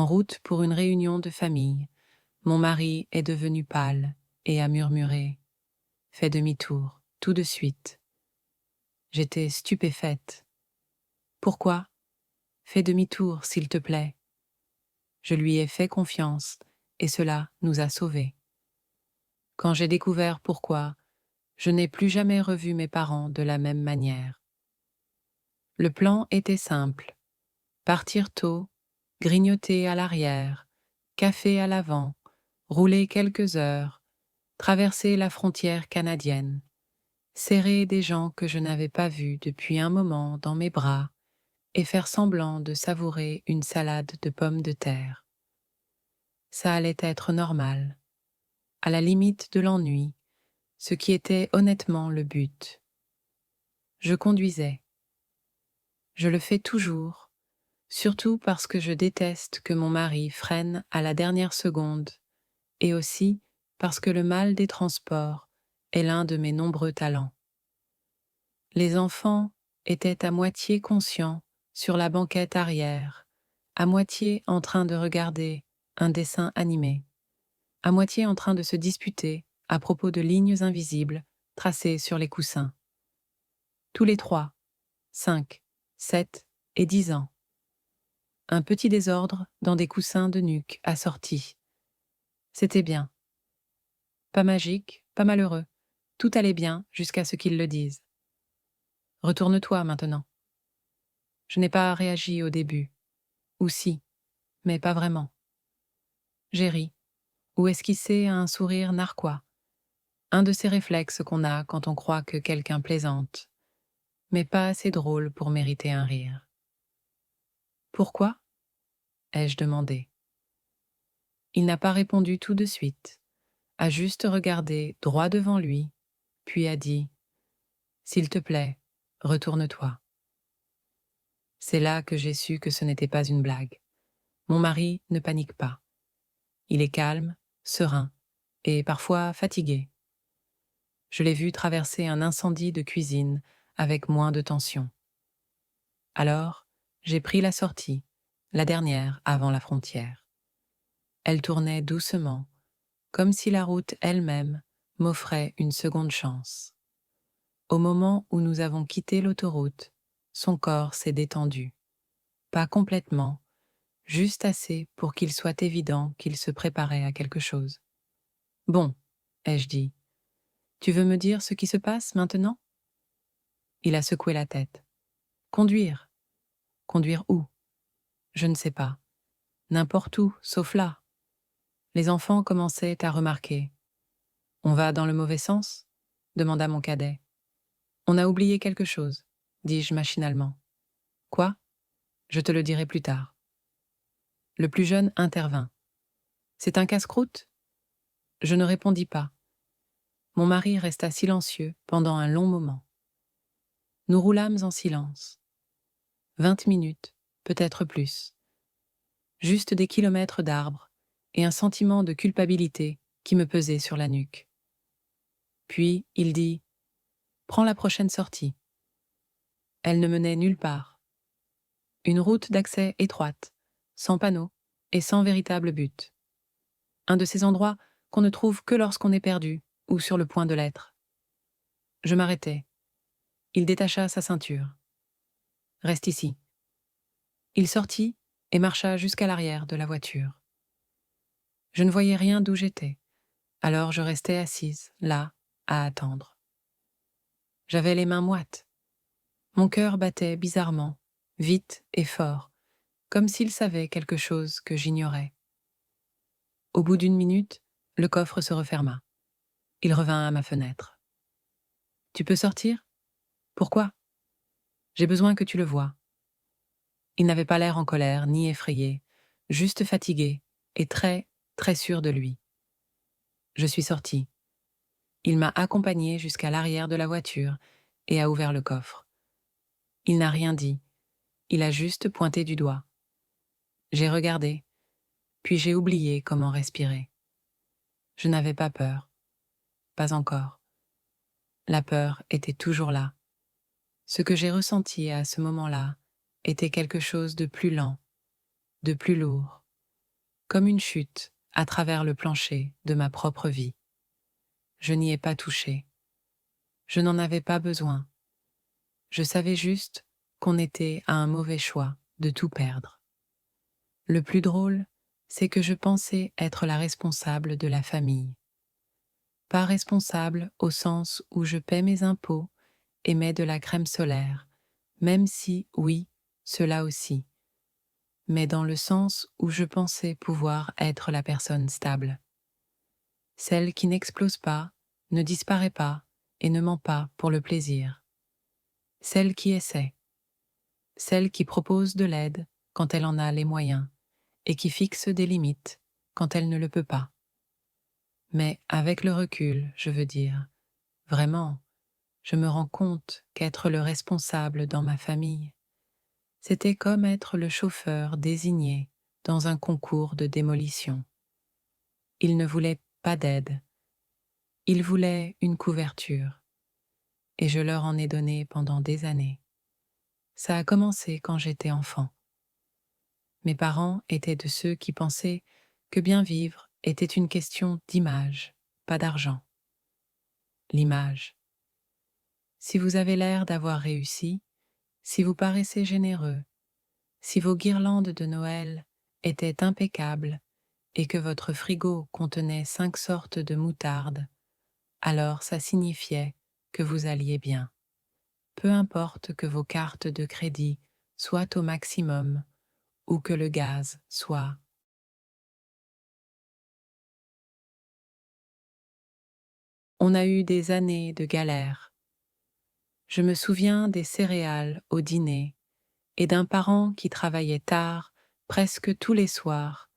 route pour une réunion de famille. Mon mari est devenu pâle et a murmuré « Fais demi-tour, tout de suite ». J'étais stupéfaite. « Pourquoi ? Fais demi-tour, s'il te plaît. » Je lui ai fait confiance et cela nous a sauvés. Quand j'ai découvert pourquoi, je n'ai plus jamais revu mes parents de la même manière. Le plan était simple. Partir tôt, grignoter à l'arrière, café à l'avant, rouler quelques heures, traverser la frontière canadienne, serrer des gens que je n'avais pas vus depuis un moment dans mes bras et faire semblant de savourer une salade de pommes de terre. Ça allait être normal, à la limite de l'ennui, ce qui était honnêtement le but. Je conduisais. Je le fais toujours, surtout parce que je déteste que mon mari freine à la dernière seconde, et aussi parce que le mal des transports est l'un de mes nombreux talents. Les enfants étaient à moitié conscients sur la banquette arrière, à moitié en train de regarder un dessin animé, à moitié en train de se disputer à propos de lignes invisibles tracées sur les coussins. Tous les 3, 5, 7 et 10 ans. Un petit désordre dans des coussins de nuque assortis. C'était bien. Pas magique, pas malheureux. Tout allait bien jusqu'à ce qu'ils le disent. Retourne-toi maintenant. Je n'ai pas réagi au début. Ou si, mais pas vraiment. J'ai ri, ou esquissé un sourire narquois. Un de ces réflexes qu'on a quand on croit que quelqu'un plaisante, mais pas assez drôle pour mériter un rire. Pourquoi ? Ai-je demandé. Il n'a pas répondu tout de suite, a juste regardé droit devant lui, puis a dit « S'il te plaît, retourne-toi ». C'est là que j'ai su que ce n'était pas une blague. Mon mari ne panique pas. Il est calme, serein et parfois fatigué. Je l'ai vu traverser un incendie de cuisine avec moins de tension. Alors, j'ai pris la sortie, la dernière avant la frontière. Elle tournait doucement, comme si la route elle-même m'offrait une seconde chance. Au moment où nous avons quitté l'autoroute, son corps s'est détendu. Pas complètement, juste assez pour qu'il soit évident qu'il se préparait à quelque chose. « Bon, » ai-je dit, « tu veux me dire ce qui se passe maintenant ?» Il a secoué la tête. « Conduire. Conduire où ? Je ne sais pas. N'importe où, sauf là. » Les enfants commençaient à remarquer. « On va dans le mauvais sens ?» demanda mon cadet. « On a oublié quelque chose, » dis-je machinalement. « Quoi ? Je te le dirai plus tard. » Le plus jeune intervint. « C'est un casse-croûte » Je ne répondis pas. Mon mari resta silencieux pendant un long moment. Nous roulâmes en silence. 20 minutes, peut-être plus. Juste des kilomètres d'arbres et un sentiment de culpabilité qui me pesait sur la nuque. Puis il dit « Prends la prochaine sortie ». Elle ne menait nulle part. Une route d'accès étroite, sans panneaux et sans véritable but. Un de ces endroits qu'on ne trouve que lorsqu'on est perdu ou sur le point de l'être. Je m'arrêtai. Il détacha sa ceinture. « Reste ici. » Il sortit et marcha jusqu'à l'arrière de la voiture. Je ne voyais rien d'où j'étais, alors je restais assise, là, à attendre. J'avais les mains moites. Mon cœur battait bizarrement, vite et fort, comme s'il savait quelque chose que j'ignorais. Au bout d'1 minute, le coffre se referma. Il revint à ma fenêtre. « Tu peux sortir ? Pourquoi ? J'ai besoin que tu le voies. » Il n'avait pas l'air en colère ni effrayé, juste fatigué et très, très sûr de lui. Je suis sortie. Il m'a accompagnée jusqu'à l'arrière de la voiture et a ouvert le coffre. Il n'a rien dit, il a juste pointé du doigt. J'ai regardé, puis j'ai oublié comment respirer. Je n'avais pas peur. Pas encore. La peur était toujours là. Ce que j'ai ressenti à ce moment-là était quelque chose de plus lent, de plus lourd, comme une chute à travers le plancher de ma propre vie. Je n'y ai pas touché. Je n'en avais pas besoin. Je savais juste qu'on était à un mauvais choix de tout perdre. Le plus drôle, c'est que je pensais être la responsable de la famille. Pas responsable au sens où je paie mes impôts et mets de la crème solaire, même si, oui, cela aussi, mais dans le sens où je pensais pouvoir être la personne stable. Celle qui n'explose pas, ne disparaît pas et ne ment pas pour le plaisir. Celle qui essaie. Celle qui propose de l'aide quand elle en a les moyens et qui fixe des limites quand elle ne le peut pas. Mais avec le recul, je veux dire, vraiment, je me rends compte qu'être le responsable dans ma famille, c'était comme être le chauffeur désigné dans un concours de démolition. Il ne voulait pas d'aide, il voulait une couverture, et je leur en ai donné pendant des années. Ça a commencé quand j'étais enfant. Mes parents étaient de ceux qui pensaient que bien vivre était une question d'image, pas d'argent. L'image. Si vous avez l'air d'avoir réussi, si vous paraissez généreux, si vos guirlandes de Noël étaient impeccables et que votre frigo contenait 5 sortes de moutarde, alors ça signifiait que vous alliez bien. Peu importe que vos cartes de crédit soient au maximum ou que le gaz soit. On a eu des années de galère. Je me souviens des céréales au dîner et d'un parent qui travaillait tard, presque tous les soirs,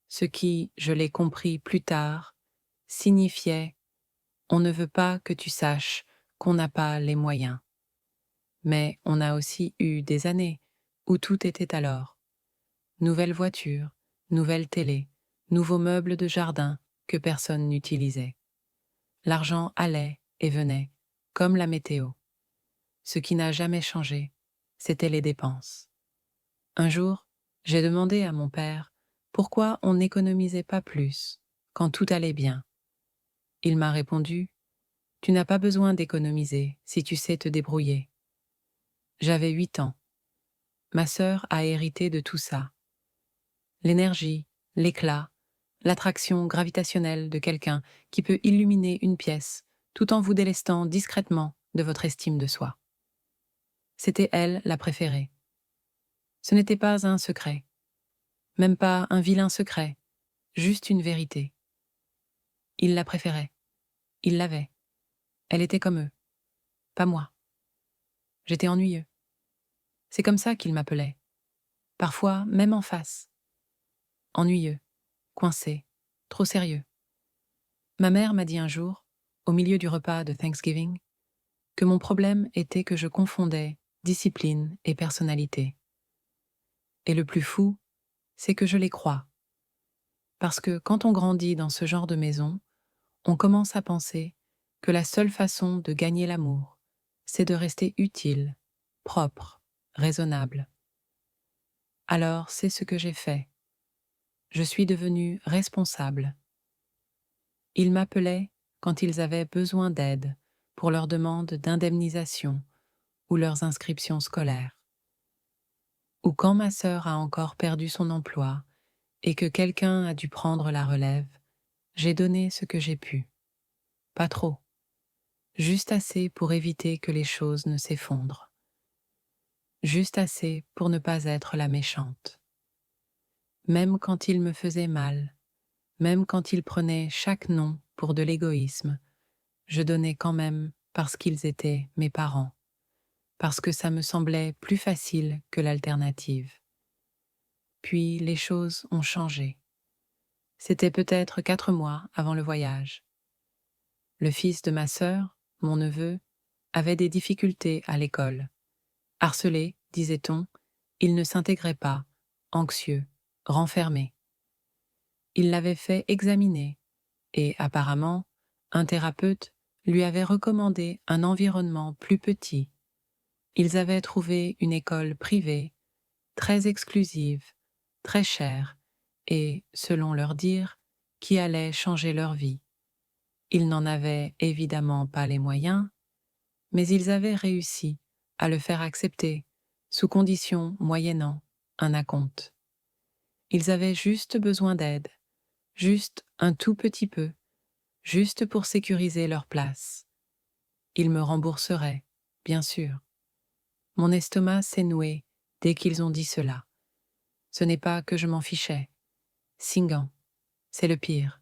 ce qui, je l'ai compris plus tard, signifiait « on ne veut pas que tu saches qu'on n'a pas les moyens ». Mais on a aussi eu des années où tout était alors. Nouvelle voiture, nouvelle télé, nouveaux meubles de jardin que personne n'utilisait. L'argent allait et venait, comme la météo. Ce qui n'a jamais changé, c'était les dépenses. Un jour, j'ai demandé à mon père pourquoi on n'économisait pas plus quand tout allait bien. Il m'a répondu « Tu n'as pas besoin d'économiser si tu sais te débrouiller ». J'avais 8 ans. Ma sœur a hérité de tout ça. L'énergie, l'éclat, l'attraction gravitationnelle de quelqu'un qui peut illuminer une pièce tout en vous délestant discrètement de votre estime de soi. C'était elle la préférée. Ce n'était pas un secret, même pas un vilain secret, juste une vérité. Il la préférait, il l'avait. Elle était comme eux, pas moi. J'étais ennuyeux. C'est comme ça qu'il m'appelait, parfois même en face. Ennuyeux, coincé, trop sérieux. Ma mère m'a dit un jour, au milieu du repas de Thanksgiving, que mon problème était que je confondais discipline et personnalité. Et le plus fou, c'est que je les crois. Parce que quand on grandit dans ce genre de maison, on commence à penser que la seule façon de gagner l'amour, c'est de rester utile, propre, raisonnable. Alors c'est ce que j'ai fait. Je suis devenue responsable. Ils m'appelaient quand ils avaient besoin d'aide pour leurs demandes d'indemnisation ou leurs inscriptions scolaires. Ou quand ma sœur a encore perdu son emploi et que quelqu'un a dû prendre la relève, j'ai donné ce que j'ai pu. Pas trop. Juste assez pour éviter que les choses ne s'effondrent. Juste assez pour ne pas être la méchante. Même quand ils me faisaient mal, même quand ils prenaient chaque non pour de l'égoïsme, je donnais quand même parce qu'ils étaient mes parents, parce que ça me semblait plus facile que l'alternative. Puis les choses ont changé. C'était peut-être 4 mois avant le voyage. Le fils de ma sœur, mon neveu, avait des difficultés à l'école. Harcelé, disait-on, il ne s'intégrait pas, anxieux, renfermé. Il l'avait fait examiner et, apparemment, un thérapeute lui avait recommandé un environnement plus petit. Ils avaient trouvé une école privée, très exclusive, très chère et, selon leur dire, qui allait changer leur vie. Ils n'en avaient évidemment pas les moyens, mais ils avaient réussi à le faire accepter, sous condition moyennant un acompte. Ils avaient juste besoin d'aide, juste un tout petit peu, juste pour sécuriser leur place. Ils me rembourseraient, bien sûr. Mon estomac s'est noué dès qu'ils ont dit cela. Ce n'est pas que je m'en fichais. Singan, c'est le pire.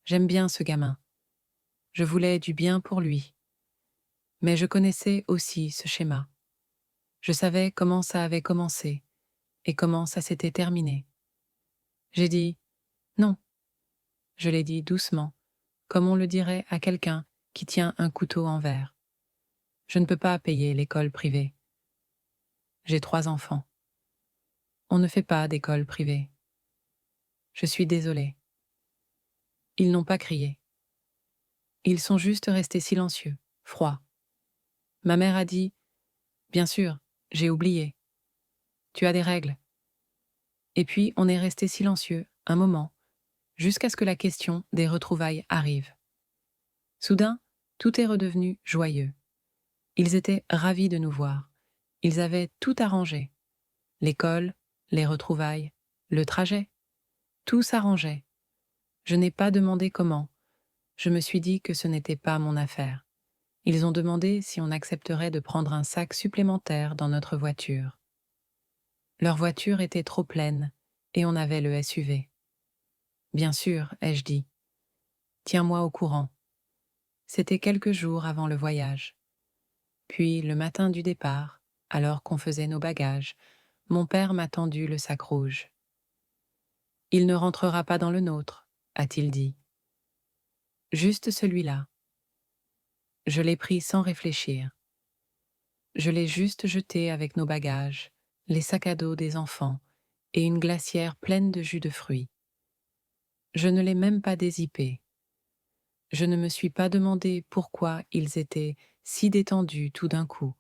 J'aime bien ce gamin. Je voulais du bien pour lui. Mais je connaissais aussi ce schéma. Je savais comment ça avait commencé et comment ça s'était terminé. J'ai dit « non ». Je l'ai dit doucement, comme on le dirait à quelqu'un qui tient un couteau en verre. Je ne peux pas payer l'école privée. J'ai 3 enfants. On ne fait pas d'école privée. Je suis désolée. Ils n'ont pas crié. Ils sont juste restés silencieux, froids. Ma mère a dit « Bien sûr, j'ai oublié. Tu as des règles. » Et puis on est resté silencieux un moment, jusqu'à ce que la question des retrouvailles arrive. Soudain, tout est redevenu joyeux. Ils étaient ravis de nous voir. Ils avaient tout arrangé. L'école, les retrouvailles, le trajet. Tout s'arrangeait. Je n'ai pas demandé comment. Je me suis dit que ce n'était pas mon affaire. Ils ont demandé si on accepterait de prendre un sac supplémentaire dans notre voiture. Leur voiture était trop pleine et on avait le SUV. Bien sûr, ai-je dit. Tiens-moi au courant. C'était quelques jours avant le voyage. Puis, le matin du départ, alors qu'on faisait nos bagages, mon père m'a tendu le sac rouge. « Il ne rentrera pas dans le nôtre », a-t-il dit. « Juste celui-là. » Je l'ai pris sans réfléchir. Je l'ai juste jeté avec nos bagages, les sacs à dos des enfants et une glacière pleine de jus de fruits. Je ne l'ai même pas dézippé. Je ne me suis pas demandé pourquoi ils étaient si détendus tout d'un coup.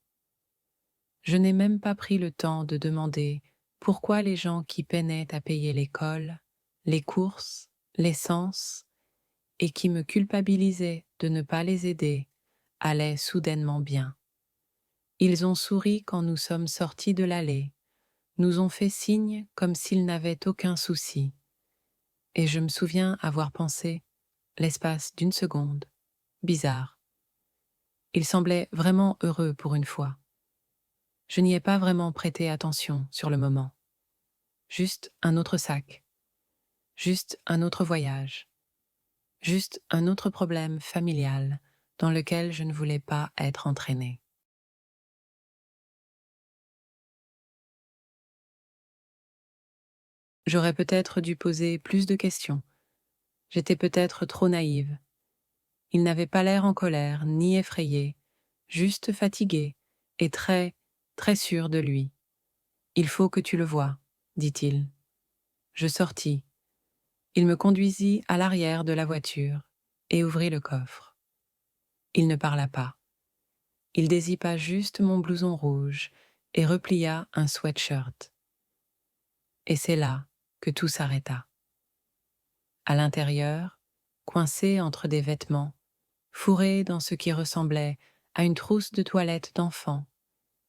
Je n'ai même pas pris le temps de demander pourquoi les gens qui peinaient à payer l'école, les courses, l'essence, et qui me culpabilisaient de ne pas les aider, allaient soudainement bien. Ils ont souri quand nous sommes sortis de l'allée, nous ont fait signe comme s'ils n'avaient aucun souci. Et je me souviens avoir pensé, l'espace d'une seconde, bizarre. Ils semblaient vraiment heureux pour une fois. Je n'y ai pas vraiment prêté attention sur le moment. Juste un autre sac. Juste un autre voyage. Juste un autre problème familial dans lequel je ne voulais pas être entraînée. J'aurais peut-être dû poser plus de questions. J'étais peut-être trop naïve. Il n'avait pas l'air en colère ni effrayé, juste fatigué et très, très sûr de lui. « Il faut que tu le voies », dit-il. Je sortis. Il me conduisit à l'arrière de la voiture et ouvrit le coffre. Il ne parla pas. Il dézippa juste mon blouson rouge et replia un sweatshirt. Et c'est là que tout s'arrêta. À l'intérieur, coincé entre des vêtements, fourré dans ce qui ressemblait à une trousse de toilette d'enfant,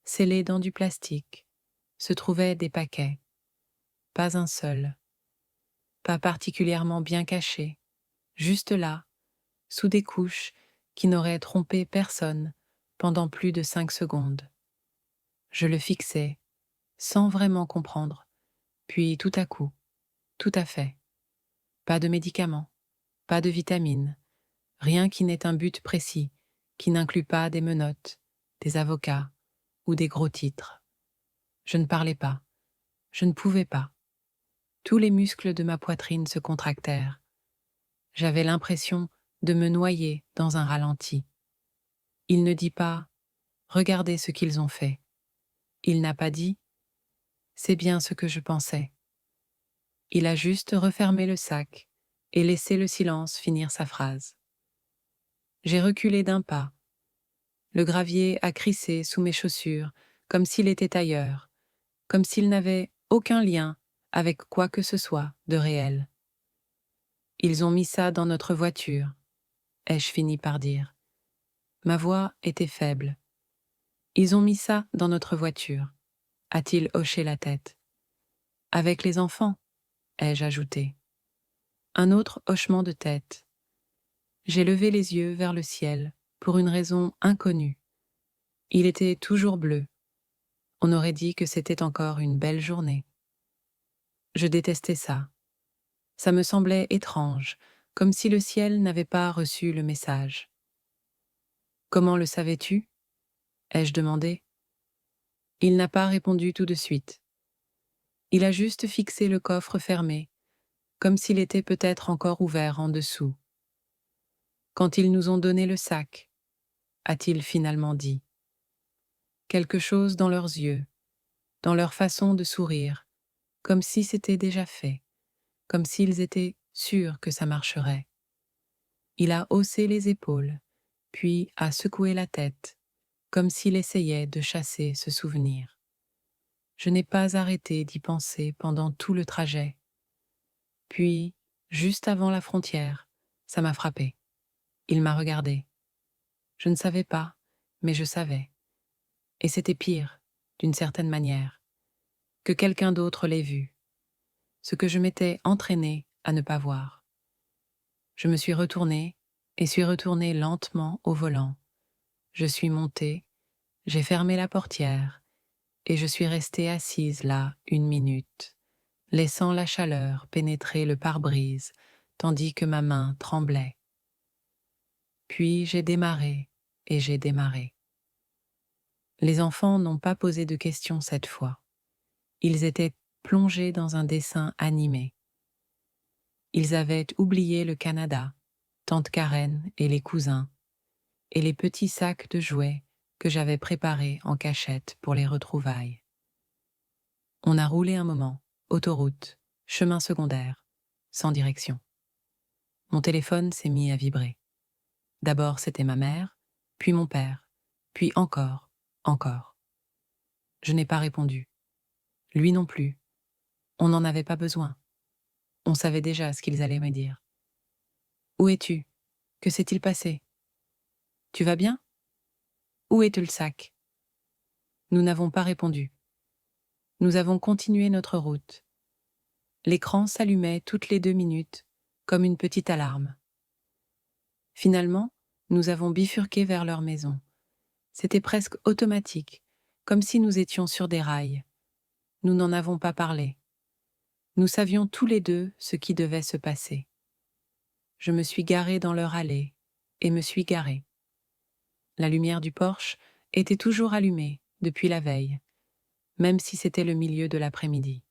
scellé dans du plastique, se trouvaient des paquets. Pas un seul. Pas particulièrement bien caché, juste là, sous des couches qui n'auraient trompé personne pendant plus de 5 secondes. Je le fixais, sans vraiment comprendre, puis tout à coup, tout à fait. Pas de médicaments, pas de vitamines, rien qui n'ait un but précis, qui n'inclut pas des menottes, des avocats ou des gros titres. Je ne parlais pas, je ne pouvais pas. Tous les muscles de ma poitrine se contractèrent. J'avais l'impression de me noyer dans un ralenti. Il ne dit pas « Regardez ce qu'ils ont fait ». Il n'a pas dit « C'est bien ce que je pensais ». Il a juste refermé le sac et laissé le silence finir sa phrase. J'ai reculé d'un pas. Le gravier a crissé sous mes chaussures comme s'il était ailleurs, comme s'il n'avait aucun lien avec quoi que ce soit de réel. Ils ont mis ça dans notre voiture, ai-je fini par dire. Ma voix était faible. Ils ont mis ça dans notre voiture, a-t-il hoché la tête. Avec les enfants, ai-je ajouté. Un autre hochement de tête. J'ai levé les yeux vers le ciel, pour une raison inconnue. Il était toujours bleu. On aurait dit que c'était encore une belle journée. Je détestais ça. Ça me semblait étrange, comme si le ciel n'avait pas reçu le message. Comment le savais-tu ? ai-je demandé. Il n'a pas répondu tout de suite. Il a juste fixé le coffre fermé, comme s'il était peut-être encore ouvert en dessous. Quand ils nous ont donné le sac, a-t-il finalement dit. Quelque chose dans leurs yeux, dans leur façon de sourire, comme si c'était déjà fait, comme s'ils étaient sûrs que ça marcherait. Il a haussé les épaules, puis a secoué la tête, comme s'il essayait de chasser ce souvenir. Je n'ai pas arrêté d'y penser pendant tout le trajet. Puis, juste avant la frontière, ça m'a frappé. Il m'a regardé. Je ne savais pas, mais je savais. Et c'était pire, d'une certaine manière, que quelqu'un d'autre l'ait vu, ce que je m'étais entraînée à ne pas voir. Je me suis retournée et suis retournée lentement au volant. Je suis montée, j'ai fermé la portière et je suis restée assise là 1 minute, laissant la chaleur pénétrer le pare-brise tandis que ma main tremblait. Puis j'ai démarré et j'ai démarré. Les enfants n'ont pas posé de questions cette fois. Ils étaient plongés dans un dessin animé. Ils avaient oublié le Canada, tante Karen et les cousins, et les petits sacs de jouets que j'avais préparés en cachette pour les retrouvailles. On a roulé un moment, autoroute, chemin secondaire, sans direction. Mon téléphone s'est mis à vibrer. D'abord c'était ma mère, puis mon père, puis encore. Je n'ai pas répondu. Lui non plus. On n'en avait pas besoin. On savait déjà ce qu'ils allaient me dire. Où es-tu ? Que s'est-il passé ? Tu vas bien ? Où est le sac ? Nous n'avons pas répondu. Nous avons continué notre route. L'écran s'allumait toutes les 2 minutes, comme une petite alarme. Finalement, nous avons bifurqué vers leur maison. C'était presque automatique, comme si nous étions sur des rails. Nous n'en avons pas parlé. Nous savions tous les deux ce qui devait se passer. Je me suis garée dans leur allée et me suis garée. La lumière du porche était toujours allumée depuis la veille, même si c'était le milieu de l'après-midi.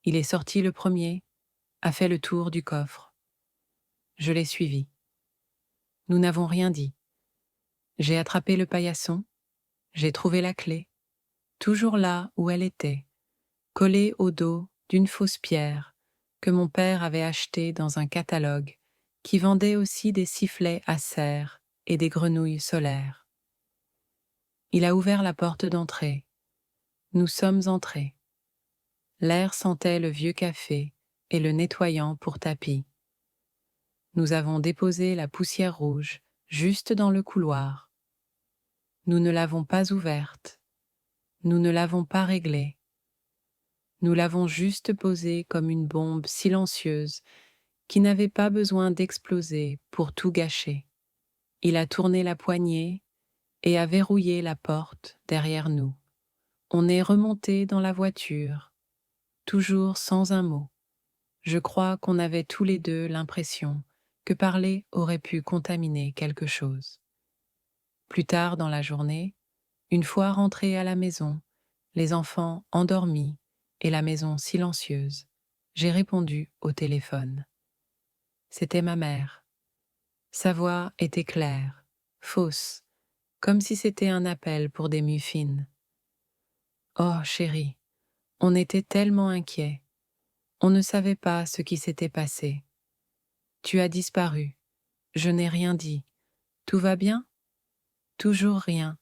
Il est sorti le premier, a fait le tour du coffre. Je l'ai suivi. Nous n'avons rien dit. J'ai attrapé le paillasson, j'ai trouvé la clé, toujours là où elle était, collée au dos d'une fausse pierre que mon père avait achetée dans un catalogue qui vendait aussi des sifflets à serre et des grenouilles solaires. Il a ouvert la porte d'entrée. Nous sommes entrés. L'air sentait le vieux café et le nettoyant pour tapis. Nous avons déposé la poussière rouge juste dans le couloir. Nous ne l'avons pas ouverte. Nous ne l'avons pas réglée. Nous l'avons juste posée comme une bombe silencieuse qui n'avait pas besoin d'exploser pour tout gâcher. Il a tourné la poignée et a verrouillé la porte derrière nous. On est remonté dans la voiture, toujours sans un mot. Je crois qu'on avait tous les deux l'impression que parler aurait pu contaminer quelque chose. Plus tard dans la journée, une fois rentrés à la maison, les enfants endormis et la maison silencieuse, j'ai répondu au téléphone. C'était ma mère. Sa voix était claire, fausse, comme si c'était un appel pour des muffins. Oh, chérie, on était tellement inquiets. On ne savait pas ce qui s'était passé. Tu as disparu. Je n'ai rien dit. Tout va bien ? Toujours rien.